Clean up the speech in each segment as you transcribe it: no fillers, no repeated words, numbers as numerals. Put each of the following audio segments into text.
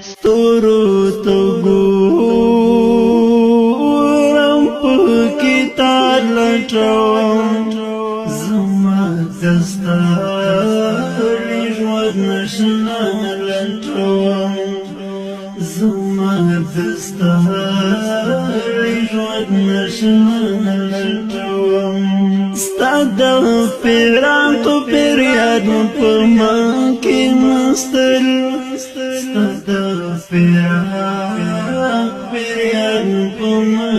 ستورو ته ګورم پکې تار لټوم زما د ستړي ژوند نشنه لټوم زما د ستړي ژوند نشنه لټوم ستا د پیرانو پریاد په ما کې مستل ستا د پیرانو پریاد په ما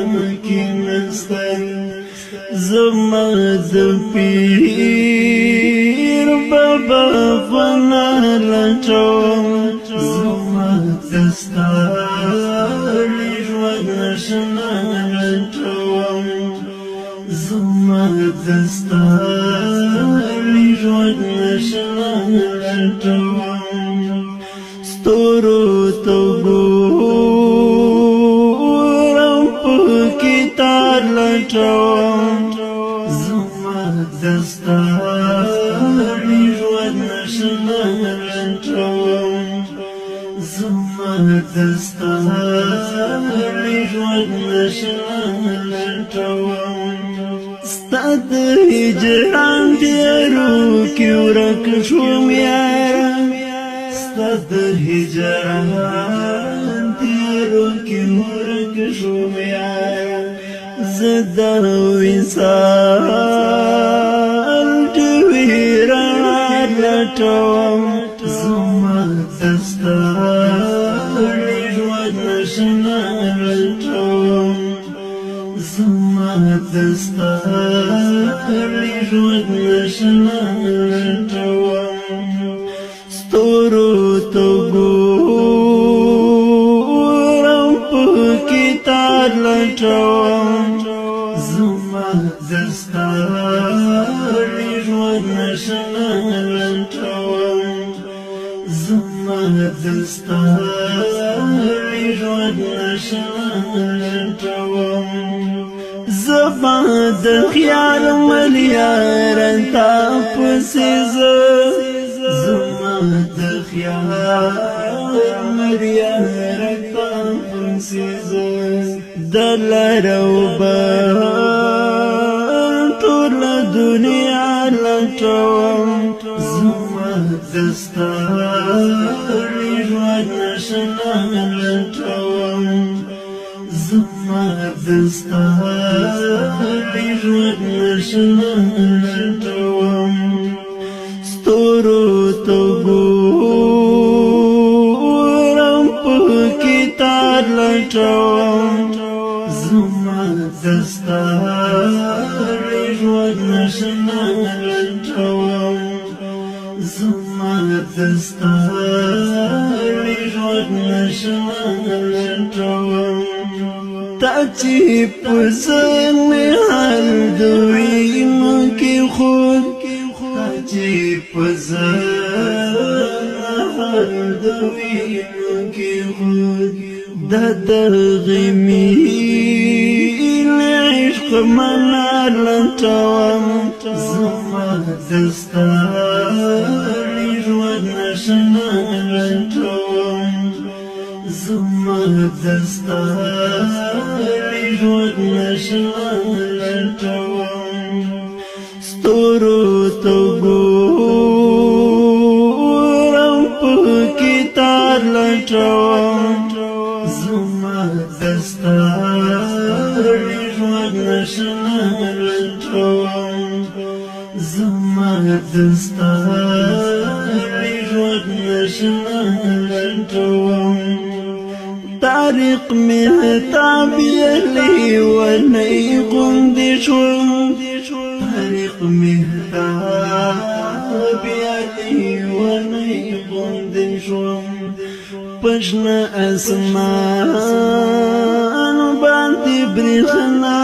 کې مستل زما د پیر بابا فنا لټوم زما د ستړي ژوند نشنه لټوم زما د ستړي ژوند نشنه لټوم ستورو ته ګورم پکې تار لټوم زما د ستړي ژوند نشنه لټوم زما د ستړي ژوند نشنه لټوم ستا د هجران تیارو کې ورک شوم یاره ستا د هجران تیارو کې ورک شوم یاره زه د وصال ډېوې رڼا لټوم زما د ستړي ژوند نشنه لټوم زما د ستړي ژوند نشنه لټوم ستورو ته ګورم پکې تار لټوم زما د ستړي ژوند نشنه لټوم زما د ستړي ژوند نشنه لټوم زما د خیال ملیار تا پسې زما د خیال ملیار تا پسې د لارو بر ټول دنیا لټوم زما د ستړي ژوند نشنه لټوم زما د ستړي ژوند نشنه لټوم ستورو ته ګورم پکې تار لټوم زما د ستړي ژوند نشنه لټوم زما د ستړي ژوند نشنه لټوم تا چې په زمې حال دوی مکې خود تا چې په زمې حال دوی مکې خود دا دغې مینې عشق منا لټوم زما د ستړي ژوند نشنه لټوم زما د ستړي ژوند نشنه لټوم ستورو ته ګورم پکې تار لټوم زما د ستړي ژوند نشنه لټوم زما د ستړي ژوند نشنه لټوم طارق مهتاب یلی ونی غوندې شوم طارق مهتاب یلی ونی غوندې شوم پشن اسمان باندې برېښنا